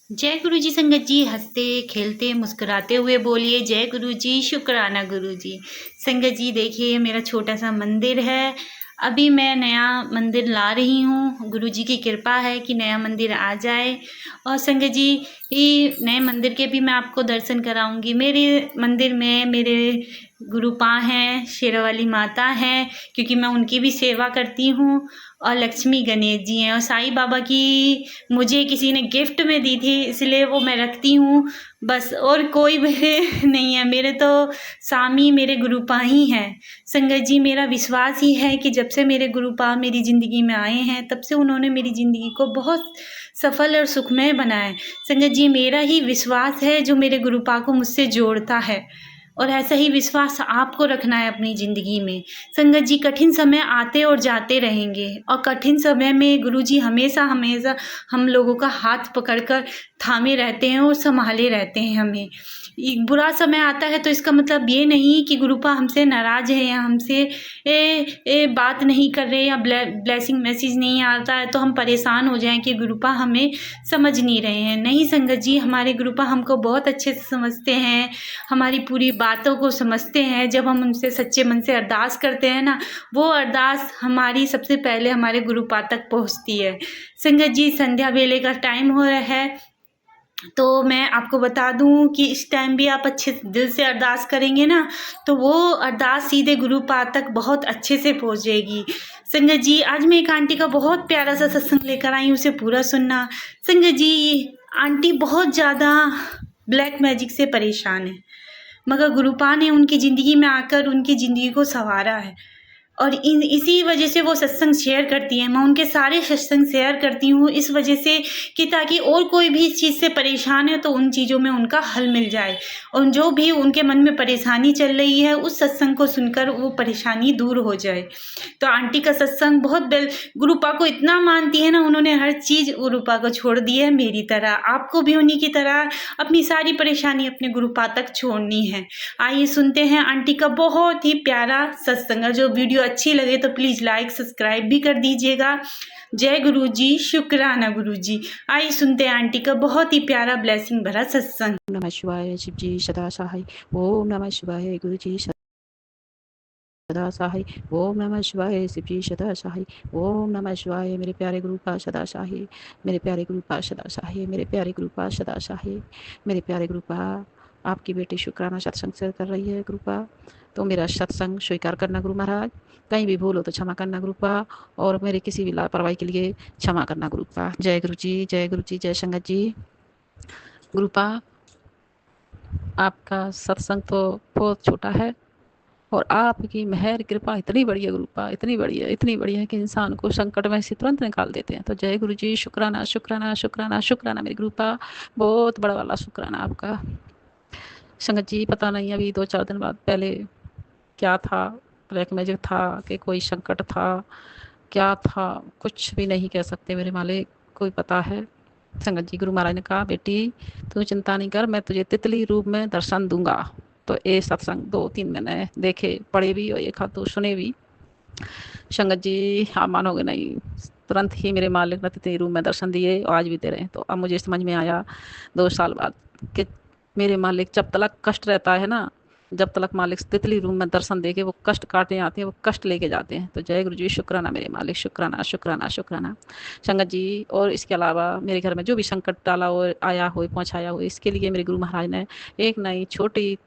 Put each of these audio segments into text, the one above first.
जय गुरु जी। संगत जी, हंसते खेलते मुस्कुराते हुए बोलिए जय गुरु जी, शुक्राना गुरु जी। संगत जी देखिए, मेरा छोटा सा मंदिर है। अभी मैं नया मंदिर ला रही हूँ। गुरु जी की कृपा है कि नया मंदिर आ जाए। और संगत जी, ये नए मंदिर के भी मैं आपको दर्शन कराऊंगी। मेरे मंदिर में मेरे गुरुपा हैं, शेरावाली माता हैं, क्योंकि मैं उनकी भी सेवा करती हूँ। और लक्ष्मी गणेश जी हैं, और साईं बाबा की मुझे किसी ने गिफ्ट में दी थी, इसलिए वो मैं रखती हूँ बस। और कोई मेरे नहीं है, मेरे तो स्वामी मेरे गुरुपा ही हैं। संगत जी, मेरा विश्वास ही है कि जब से मेरे गुरुपा मेरी ज़िंदगी में आए हैं, तब से उन्होंने मेरी ज़िंदगी को बहुत सफल और सुखमय बनाया है। संगत जी, मेरा ही विश्वास है जो मेरे गुरुपा को मुझसे जोड़ता है, और ऐसा ही विश्वास आपको रखना है अपनी ज़िंदगी में। संगत जी, कठिन समय आते और जाते रहेंगे, और कठिन समय में गुरुजी हमेशा हमेशा हम लोगों का हाथ पकड़कर थामे रहते हैं और संभाले रहते हैं हमें। बुरा समय आता है तो इसका मतलब ये नहीं कि गुरुपा हमसे नाराज़ है, या हमसे बात नहीं कर रहे, या ब्लेसिंग मैसेज नहीं आता है तो हम परेशान हो जाएं कि गुरुपा हमें समझ नहीं रहे हैं। नहीं संगत जी, हमारे गुरुपा हमको बहुत अच्छे से समझते हैं, हमारी पूरी बातों को समझते हैं। जब हम उनसे सच्चे मन से अरदास करते हैं ना, वो अरदास हमारी सबसे पहले हमारे गुरुपा तक पहुंचती है। संगत जी, संध्या वेले का टाइम हो रहा है, तो मैं आपको बता दूं कि इस टाइम भी आप अच्छे दिल से अरदास करेंगे ना, तो वो अरदास सीधे गुरुपा तक बहुत अच्छे से पहुंच जाएगी। संगत जी, आज मैं एक आंटी का बहुत प्यारा सा सत्संग लेकर आई हूँ, उसे पूरा सुनना। संगत जी, आंटी बहुत ज़्यादा ब्लैक मैजिक से परेशान है, मगर गुरुपा ने उनकी ज़िंदगी में आकर उनकी ज़िंदगी को संवारा है, और इसी वजह से वो सत्संग शेयर करती हैं। मैं उनके सारे सत्संग शेयर करती हूँ इस वजह से कि ताकि और कोई भी इस चीज़ से परेशान है तो उन चीज़ों में उनका हल मिल जाए, और जो भी उनके मन में परेशानी चल रही है उस सत्संग को सुनकर वो परेशानी दूर हो जाए। तो आंटी का सत्संग बहुत गुरुपा को इतना मानती है ना, उन्होंने हर चीज़ गुरुपा को छोड़ दी है। मेरी तरह आपको भी उन्हीं की तरह अपनी सारी परेशानी अपने गुरुपा तक छोड़नी है। आइए सुनते हैं आंटी का बहुत ही प्यारा सत्संग। जो वीडियो अच्छी लगे तो प्लीज़ लाइक सब्सक्राइब भी कर दीजिएगा। जय गुरु जी, शुक्राना गुरु जी। आइए सुनते हैं आंटी का बहुत ही प्यारा ब्लेसिंग भरा सत्संग। नमः शिवाय, शिव जी सदा सहाय। ओम नमः शिवाय, गुरु जी सदा सहाय। ओम नमः शिवाय, शिव जी सदा सहाय। ओम नमः शिवाय, मेरे प्यारे गुरु का सदा सहाय। मेरे प्यारे गुरु का सदा सहाय। मेरे प्यारे गुरु का सदा सहाय। मेरे प्यारे गुरु का आपकी बेटी शुक्राना सत्संग शेयर कर रही है गुरुपा, तो मेरा सत्संग स्वीकार करना गुरु महाराज। कहीं भी भूल हो तो क्षमा करना गुरुपा, और मेरे किसी भी लापरवाही के लिए क्षमा करना गुरुपा। जय गुरु जी, जय गुरु जी, जय संगत जी। गुरुपा, आपका सत्संग तो बहुत छोटा है, और आपकी मेहर कृपा इतनी बड़ी है गुरुपा, इतनी बड़ी है कि इंसान को संकट में से तुरंत निकाल देते हैं। तो जय गुरु जी, शुक्राना शुक्राना शुक्राना शुक्राना मेरी गुरुपा, बहुत बड़ा वाला शुक्राना आपका। संगत जी, पता नहीं अभी 2-4 दिन बाद पहले क्या था, ब्लैक मैजिक था कि कोई संकट था, क्या था, कुछ भी नहीं कह सकते मेरे मालिक, कोई पता है। संगत जी, गुरु महाराज ने कहा, बेटी तू चिंता नहीं कर, मैं तुझे तितली रूप में दर्शन दूंगा। तो ये सत्संग 2-3 मैंने देखे, पढ़े भी और एक हाथ तो सुने भी। संगत जी, आप मानोगे नहीं, तुरंत ही मेरे मालिक ने तितली रूप में दर्शन दिए, और आज भी दे रहे हैं। तो अब मुझे समझ में आया 2 साल बाद कि मेरे मालिक जब तक कष्ट रहता है ना, जब तक मालिक तितली रूम में दर्शन देके वो कष्ट काटने आते हैं, वो कष्ट लेके जाते हैं। तो जय गुरु जी, शुक्राना मेरे मालिक, शुक्राना शुक्राना शुक्राना। संगत जी, और इसके अलावा मेरे घर में जो भी संकट डाला हो, आया हो, पहुँचाया हो, इसके लिए मेरे गुरु महाराज ने एक नई छोटी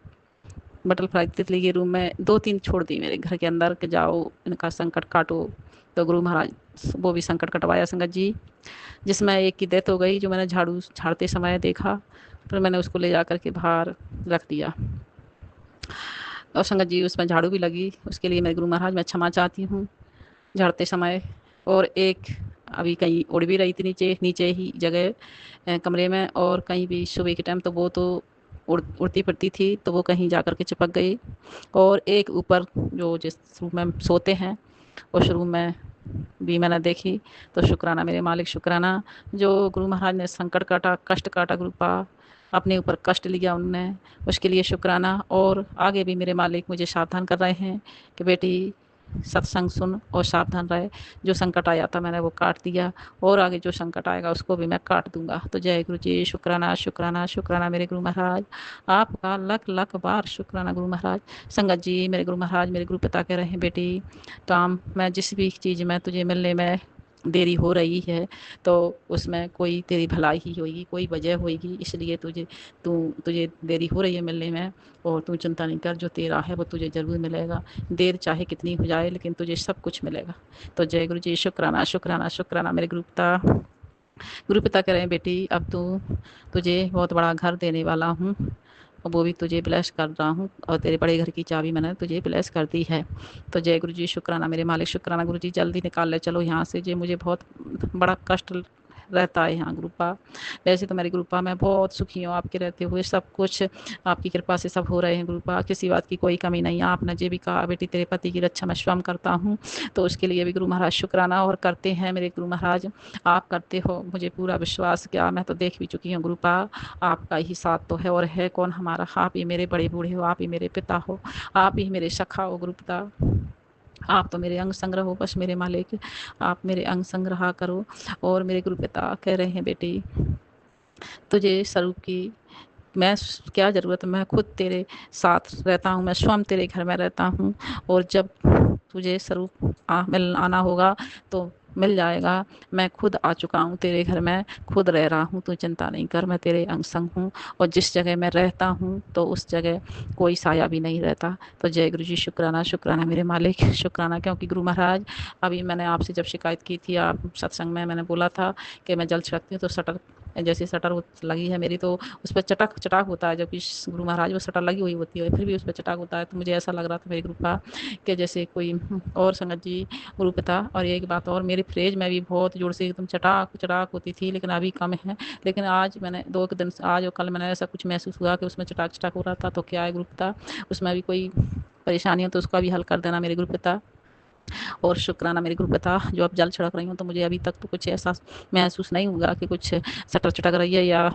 बटरफ्लाई तितली के रूम में 2-3 छोड़ दी मेरे घर के अंदर कि जाओ इनका संकट काटो। तो गुरु महाराज वो भी संकट कटवाया संगत जी, जिसमें एक की डेथ हो गई, जो मैंने झाड़ू झाड़ते समय देखा, फिर मैंने उसको ले जा करके बाहर रख दिया। और संगत जी, उसमें झाड़ू भी लगी, उसके लिए मैं गुरु महाराज मैं क्षमा चाहती हूँ झाड़ते समय। और एक अभी कहीं उड़ भी रही थी नीचे नीचे ही जगह कमरे में, और कहीं भी सुबह के टाइम तो वो तो उड़ती फिरती थी, तो वो कहीं जा कर के चिपक गई। और एक ऊपर जो जिस रूम में सोते हैं उस रूम में भी मैंने देखी। तो शुक्राना मेरे मालिक, शुक्राना जो गुरु महाराज ने संकट काटा, कष्ट काटा, गुरुपा अपने ऊपर कष्ट लिया उनने, उसके लिए शुक्राना। और आगे भी मेरे मालिक मुझे सावधान कर रहे हैं कि बेटी सत्संग सुन और सावधान रहे। जो संकट आया था मैंने वो काट दिया, और आगे जो संकट आएगा उसको भी मैं काट दूंगा। तो जय गुरु जी, शुक्राना शुक्राना शुक्राना मेरे गुरु महाराज, आपका लख लख बार शुक्राना गुरु महाराज। संगत जी, मेरे गुरु महाराज मेरे गुरु पिता कह रहे हैं, बेटी काम मैं जिस भी चीज़ में तुझे मिलने में देरी हो रही है तो उसमें कोई तेरी भलाई ही होगी, कोई वजह होगी, इसलिए तुझे देरी हो रही है मिलने में। और तू चिंता नहीं कर, जो तेरा है वो तुझे ज़रूर मिलेगा। देर चाहे कितनी हो जाए लेकिन तुझे सब कुछ मिलेगा। तो जय गुरु जी, शुक्राना शुक्राना शुक्राना मेरे गुरु पिता कह रहे हैं, बेटी अब तुझे बहुत बड़ा घर देने वाला हूँ, और वो भी तुझे ब्लेस कर रहा हूँ, और तेरे बड़े घर की चाबी मैंने तुझे ब्लेस कर दी है। तो जय गुरु जी, शुक्राना मेरे मालिक, शुक्राना गुरु जी, जल्दी निकाल ले चलो यहाँ से, जे मुझे बहुत बड़ा कष्ट रहता है यहाँ गुरुपा। वैसे तो मेरी गुरुपा मैं बहुत सुखी हूँ, आपके रहते हुए सब कुछ आपकी कृपा से सब हो रहे हैं गुरुपा, किसी बात की कोई कमी नहीं है। आपने जो भी कहा बेटी तेरे पति की रक्षा मैं स्वयं करता हूँ, तो उसके लिए भी गुरु महाराज शुक्राना, और करते हैं मेरे गुरु महाराज, आप करते हो मुझे पूरा विश्वास, क्या मैं तो देख भी चुकी हूँ गुरुपा, आपका ही साथ तो है, और है कौन हमारा। आप ही मेरे बड़े बूढ़े हो, आप ही मेरे पिता हो, आप ही मेरे सखा हो गुरुपिता, आप तो मेरे अंग संग्रह हो बस मेरे मालिक, आप मेरे अंग संग्रह करो। और मेरे गुरु पिता कह रहे हैं, बेटी तुझे स्वरूप की मैं क्या ज़रूरत, मैं खुद तेरे साथ रहता हूँ, मैं स्वयं तेरे घर में रहता हूँ, और जब तुझे स्वरूप आना होगा तो मिल जाएगा। मैं खुद आ चुका हूँ तेरे घर में, खुद रह रहा हूँ, तू चिंता नहीं कर, मैं तेरे अंग संग हूँ, और जिस जगह मैं रहता हूँ तो उस जगह कोई साया भी नहीं रहता। तो जय गुरु जी, शुक्राना शुक्राना मेरे मालिक, शुक्राना, क्योंकि गुरु महाराज अभी मैंने आपसे जब शिकायत की थी, आप सत्संग में मैंने बोला था कि मैं जल छिड़कती हूँ तो शटर, जैसे शटर लगी है मेरी तो उस पर चटाक चटाक होता है, जबकि गुरु महाराज वो शटर लगी हुई होती है फिर भी उस पर चटाक होता है। तो मुझे ऐसा लग रहा था मेरे गुरु का कि जैसे कोई और संगत जी गुरु पिता। और एक बात और, मेरी फ्रिज में भी बहुत जोर से एकदम चटाक चटाक होती थी, लेकिन अभी कम है। लेकिन आज मैंने 2 दिन से, आज और कल मैंने ऐसा कुछ महसूस हुआ कि उसमें चटाक चटाक हो रहा था। तो क्या है गुरु पिता, उसमें भी कोई परेशानी हो तो उसका भी हल कर देना मेरे गुरु पिता। और शुक्राना मेरे गुरु पिता, जो अब जल छिड़क रही हूँ तो मुझे अभी तक तो कुछ ऐसा महसूस नहीं हुआ कि कुछ सटर चटक रही है, या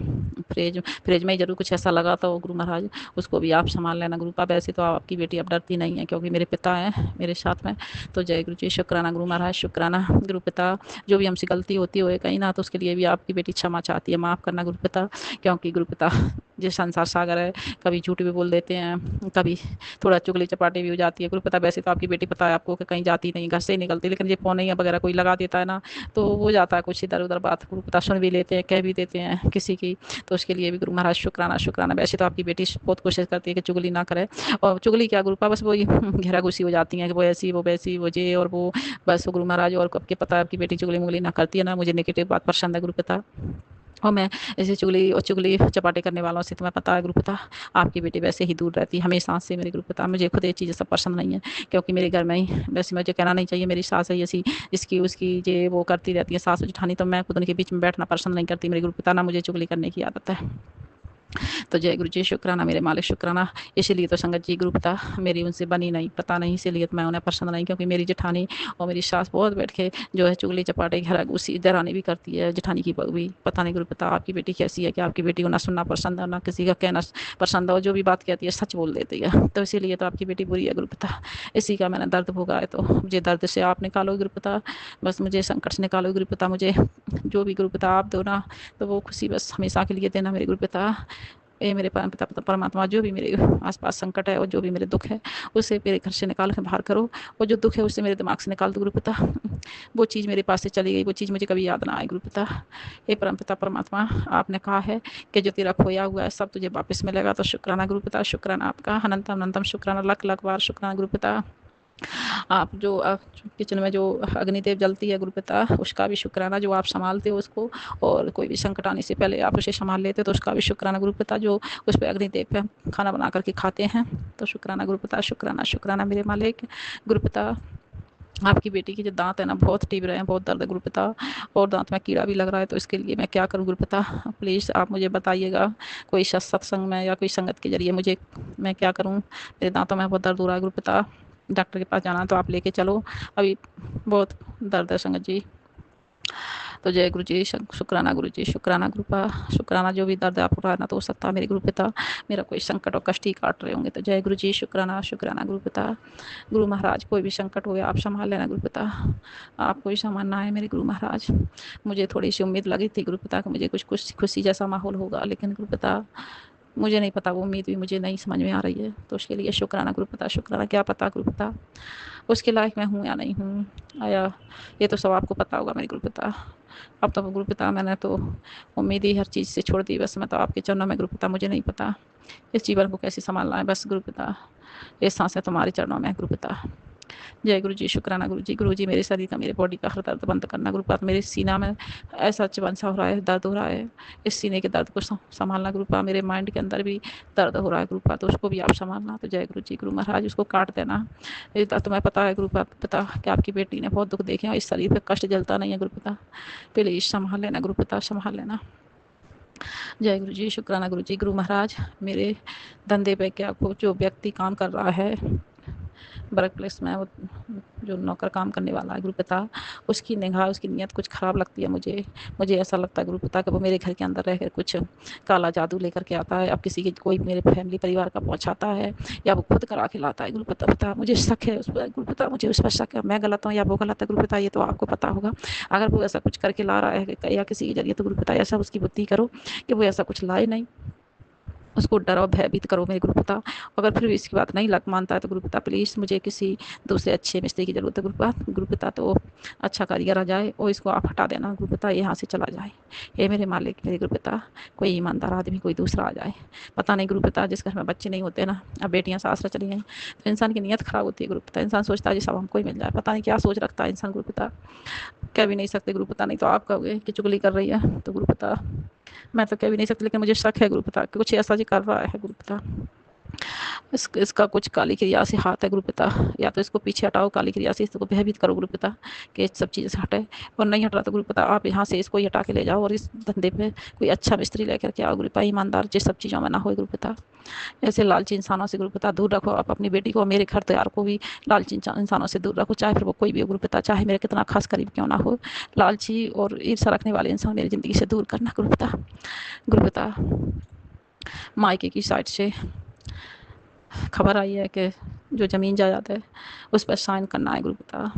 फ्रिज में ही जरूर कुछ ऐसा लगा। तो गुरु महाराज उसको भी आप संभाल लेना गुरु पापा। वैसे तो आपकी बेटी अब डरती नहीं है क्योंकि मेरे पिता हैं मेरे साथ में। तो जय गुरु जी, शुक्राना गुरु महाराज, शुक्राना गुरु पिता, जो भी हमसे गलती होती हो कहीं ना तो उसके लिए भी आपकी बेटी क्षमा चाहती है, माफ़ करना गुरु पिता। क्योंकि गुरु पिता जो संसार सागर है, कभी झूठ भी बोल देते हैं, कभी थोड़ा चुगली चपाटी भी हो जाती है गुरु पिता। वैसे तो आपकी बेटी पता है आपको कि कहीं जाती नहीं, घर से ही निकलती, लेकिन ये फोन वगैरह कोई लगा देता है ना तो हो जाता है कुछ इधर उधर बात, गुरु पिता सुन भी लेते हैं, कह भी देते हैं किसी की। तो उसके लिए भी गुरु महाराज शुक्राना शुक्राना। वैसे तो आपकी बेटी बहुत कोशिश करती है कि चुगली ना करे, और चुगली क्या गुरु बस वही घेरा घुसी हो जाती है कि वो ऐसी वो वैसी वो जे और वो, बस वो गुरु महाराज। और आपके पता है आपकी बेटी चुगली मुगली ना करती है ना, मुझे नेगेटिव बात पसंद है गुरु पिता। और मैं ऐसे चुगली चपाटे करने वालों से तुम्हें पता है गुरु पिता, आपकी बेटी वैसे ही दूर रहती है हमेशा से मेरे गुरु पिता। मुझे खुद ये चीज़ें सब पसंद नहीं है, क्योंकि मेरे घर में ही, वैसे मुझे कहना नहीं चाहिए, मेरी सास है ऐसी, इसकी उसकी जे वो करती रहती है सास जेठानी, तो मैं खुद उनके बीच में बैठना पसंद नहीं करती मेरे गुरु पिता, ना मुझे चुगली करने की आदत है। तो जय गुरु जी, शुक्राना मेरे मालिक, शुक्राना। इसीलिए तो संगत जी गुरु पिता मेरी उनसे बनी नहीं, पता नहीं, इसीलिए तो मैं उन्हें पसंद नहीं, क्योंकि मेरी जेठानी और मेरी सास बहुत बैठ के जो है चुगली चपाटे घर उसी दरानी भी करती है, जेठानी की बहू भी। पता नहीं गुरु पिता आपकी बेटी कैसी है कि आपकी बेटी को ना सुनना पसंद है ना किसी का कहना पसंद है, और जो भी बात कहती है सच बोल देती है। तो इसीलिए तो आपकी बेटी बुरी है गुरु पिता, इसी का मैंने दर्द भोगा है। तो मुझे दर्द से आप निकालो गुरु पिता, बस मुझे संकट से निकालो गुरु पिता। मुझे जो भी गुरु पिता आप दो ना तो वो खुशी बस हमेशा के लिए देना मेरे गुरु पिता। ये मेरे पिता परमात्मा, जो भी मेरे आसपास संकट है और जो भी मेरे दुख है उसे मेरे घर से निकाल के बाहर करो, और जो दुख है उससे मेरे दिमाग से निकाल दो गुरु पिता। वो चीज़ मेरे पास से चली गई, वो चीज़ मुझे कभी याद ना आए गुरु पिता। हे परम पिता परमात्मा, आपने कहा है कि जो तेरा खोया हुआ है सब तुझे वापस मिलेगा। तो शुक्राना गुरु पिता, शुक्राना आपका अनंतम अनंतम शुक्राना, लख लख बार शुक्राना गुरु पिता। आप जो किचन में जो अग्निदेव जलती है गुरु पिता, उसका भी शुक्राना, जो आप संभालते हो उसको, और कोई भी संकट आने से पहले आप उसे संभाल लेते हो, तो उसका भी शुक्राना गुरु पिता, जो उस पर अग्निदेव पे खाना बना करके खाते हैं। तो शुक्राना गुरु पिता, शुक्राना शुक्राना मेरे मालिक गुरु पिता। आपकी बेटी के जो दांत है ना बहुत टिभ रहे हैं, बहुत दर्द है गुरु पिता, और दांत में कीड़ा भी लग रहा है। तो इसके लिए मैं क्या करूं गुरु पिता, प्लीज़ आप मुझे बताइएगा, कोई सत्संग में या कोई संगत के जरिए मुझे, मैं क्या करूं, मेरे दांतों में बहुत दर्द हो रहा है गुरु पिता, डॉक्टर के पास जाना तो आप लेके चलो, अभी बहुत दर्द है संगत जी। तो जय गुरु जी, शुक्राना गुरु जी, शुक्राना गुरुपा, शुक्राना जो भी दर्द आपको रहना तो हो सकता है मेरे गुरु पिता मेरा कोई संकट और कष्ट ही काट रहे होंगे। तो जय गुरु जी, शुक्राना शुक्राना गुरु पिता। गुरु महाराज कोई भी संकट हो आप संभाल लेना गुरु पिता, आपको ही संभालना है मेरे गुरु महाराज। मुझे थोड़ी सी उम्मीद लगी थी गुरु पिता कि मुझे कुछ खुशी जैसा माहौल होगा, लेकिन गुरु पिता मुझे नहीं पता, वो उम्मीद भी मुझे नहीं समझ में आ रही है। तो उसके लिए शुक्राना गुरु पिता, शुक्राना। क्या पता गुरु पिता उसके लायक मैं हूँ या नहीं हूँ, आया ये तो सब आपको पता होगा मेरे गुरु पिता। अब तो गुरु पिता मैंने तो उम्मीद ही हर चीज़ से छोड़ दी, बस मैं तो आपके चरणों में गुरु पिता। मुझे नहीं पता इस जीवन को कैसे संभालना है, बस गुरु पिता ये सांसें तुम्हारे चरणों में गुरु पिता। जय गुरु जी, शुक्राना गुरु जी मेरे शरीर का, मेरे बॉडी का हर दर्द बंद करना गुरु पाद। मेरे सीना में ऐसा चिवन सा हो रहा है, दर्द हो रहा है, इस सीने के दर्द को संभालना गुरु पाद। मेरे माइंड के अंदर भी दर्द हो रहा है गुरु पाद, तो उसको भी आप संभालना। तो जय गुरु जी, गुरु महाराज उसको काट देना। ये तो तुम्हें पता है गुरु पाद पिता कि आपकी बेटी ने बहुत दुख देखे और इस शरीर पे कष्ट जलता नहीं है गुरु पिता, प्लीज संभाल लेना गुरु पिता, संभाल लेना। जय गुरु जी, शुक्राना गुरु जी, गुरु महाराज मेरे धंधे पे क्या जो व्यक्ति काम कर रहा है वर्क प्लेस में, वो जो नौकर काम करने वाला है गुरु पिता, उसकी निगाह उसकी नीयत कुछ ख़राब लगती है मुझे ऐसा लगता है गुरु पिता कि वो मेरे घर के अंदर रहकर कुछ काला जादू लेकर के आता है। अब किसी के कोई मेरे फैमिली परिवार का पहुंचाता है या वो खुद करा के लाता है गुरु पिता। मुझे शक है उस पर गुरु पिता, मुझे उस पर शक है, मैं गलत हूँ या वो गलत है गुरु पिता, ये तो आपको पता होगा। अगर वो ऐसा कुछ करके ला रहा है या किसी के जरिए, तो गुरु पिता ऐसा उसकी बुद्धि करो कि वो ऐसा कुछ लाए नहीं, उसको डरो भयभीत करो मेरे गुरु पिता। अगर फिर भी इसकी बात नहीं लग मानता है तो गुरु पिता प्लीज़ मुझे किसी दूसरे अच्छे मिस्त्री की ज़रूरत है गुरु पिता। तो अच्छा कारीगर आ जाए और इसको आप हटा देना गुरु पिता, यहाँ से चला जाए। ये मेरे मालिक मेरे गुरु पिता, कोई ईमानदार आदमी कोई दूसरा आ जाए। पता नहीं गुरु पिता जिस घर में बच्चे नहीं होते ना, अब बेटियाँ सासरा चली गई, तो इंसान की नीयत ख़राब होती है गुरु पिता। इंसान सोचता है जी सब हमको ही मिल जाए, पता नहीं क्या सोच रखता है इंसान गुरु पिता, कह भी नहीं सकते गुरु पिता। नहीं तो आप कहोगे कि चुगली कर रही है, तो गुरु पिता मैं तो कह भी नहीं सकती, लेकिन मुझे शक है गुरु पिता कि कुछ ऐसा जी कर रहा है गुरु पिता। इसका कुछ काली क्रिया से हाथ है गुरु पिता, या तो इसको पीछे हटाओ काली क्रिया से, इसको भयभीत करो गुरु पिता कि सब चीज़ें से हटे, और नहीं हट रहा तो गुरु पिता आप यहाँ से इसको ही हटा के ले जाओ और इस धंधे पे कोई अच्छा मिस्त्री लेकर के आओ गुरु पिता, ईमानदार जिस सब चीज़ों में ना हो गुरु पिता। ऐसे लालची इंसानों से गुरु पिता दूर रखो आप अपनी बेटी को, मेरे घर तैयार को भी लालची इंसानों से दूर रखो, चाहे फिर वो कोई भी हो गुरु पिता, चाहे मेरे कितना खास करीब क्यों ना हो। लालची और ईर्ष्या रखने वाले इंसान मेरी ज़िंदगी से दूर करना गुरु पिता। गुरु पिता मायके की साइड से खबर आई है कि जो ज़मीन जायदाद है उस पर साइन करना है गुरु पिता,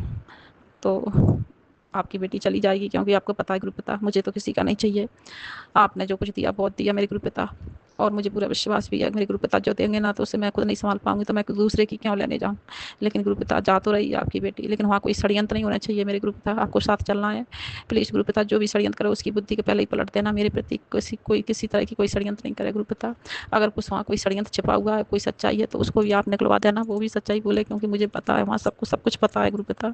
तो आपकी बेटी चली जाएगी, क्योंकि आपको पता है गुरु पिता मुझे तो किसी का नहीं चाहिए। आपने जो कुछ दिया बहुत दिया मेरे गुरु पिता, और मुझे पूरा विश्वास भी है मेरे गुरु पिता जो देंगे ना तो उसे मैं खुद नहीं संभाल पाऊंगी, तो मैं दूसरे की क्यों लेने जाऊँ। लेकिन गुरु पिता जा तो रही है आपकी बेटी, लेकिन वहाँ कोई षड्यंत्र नहीं होना चाहिए मेरे गुरु पिता, आपको साथ चलना है। प्लीज़ गुरु पिता जो भी षड्यंत्र करे उसकी बुद्धि के पहले ही पलट देना, मेरे प्रति किसी तरह की कोई षड्यंत्र नहीं करे गुरु पिता। अगर कुछ वहाँ कोई षड्यंत्र छिपा हुआ है, कोई सच्चाई है, तो उसको भी आप निकलवा देना, वो भी सच्चाई बोले, क्योंकि मुझे पता है वहाँ सबको सब कुछ पता है गुरु पिता।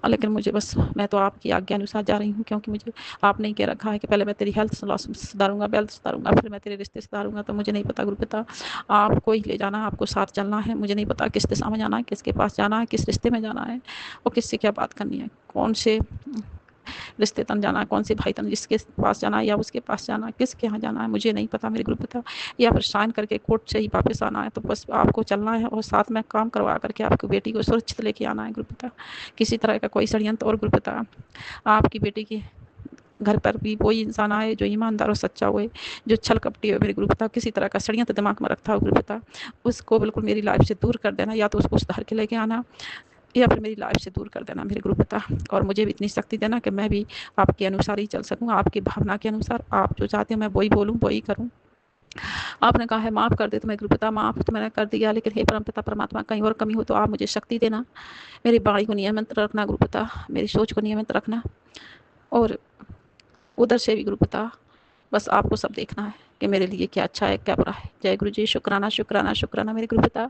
लेकिन मुझे बस मैं तो आपकी आज्ञा अनुसार जा रही हूँ, क्योंकि मुझे आपने ही कह रखा है कि पहले मैं तेरी हेल्थ सुधारूंगा, वेल्थ सुधारूंगा, फिर मैं तेरे रिश्ते सुधारूंगा। तो मुझे नहीं पता गुरु पिता, आपको ही ले जाना, आपको साथ चलना है। मुझे नहीं पता किस दिशा में जाना है, किसके पास जाना है, किस रिश्ते में जाना है और किससे क्या बात करनी है, कौन से रिश्ते तन जाना है, कौन से भाई तन जिसके पास जाना है या उसके पास जाना है, किसके यहाँ जाना है, मुझे नहीं पता मेरे गुरु पिता। या फिर साइन करके कोर्ट से ही वापस आना है, तो बस आपको चलना है और साथ में काम करवा करके आपकी बेटी को सुरक्षित लेके आना है गुरु पिता। किसी तरह का कोई षड्यंत्र, और गुरु पिता आपकी बेटी की घर पर भी कोई इंसान आए जो ईमानदार और सच्चा हुए, जो छल कपटी हो मेरे गुरु पिता, किसी तरह का षड्यंत्र दिमाग में रखता हो गुरु पिता, उसको बिल्कुल मेरी लाइफ से दूर कर देना, या तो उसको सुधार के लेके आना या फिर मेरी लाइफ से दूर कर देना मेरे गुरु पिता। और मुझे भी इतनी शक्ति देना कि मैं भी आपके अनुसार ही चल सकूँ, आपकी भावना के अनुसार, आप जो चाहते हो मैं वही बोलूँ वही करूँ। आपने कहा है माफ़ कर दे, तो मैं गुरु पिता माफ़ तो मैंने कर दिया, लेकिन हे परम पिता परमात्मा कहीं और कमी हो तो आप मुझे शक्ति देना, मेरी वाणी को नियमित रखना गुरु पिता, मेरी सोच को नियमित रखना, और उधर से भी गुरु पिता बस आपको सब देखना है कि मेरे लिए क्या अच्छा है क्या बुरा है। जय गुरु जी, शुक्राना शुक्राना शुक्राना मेरे गुरु पिता।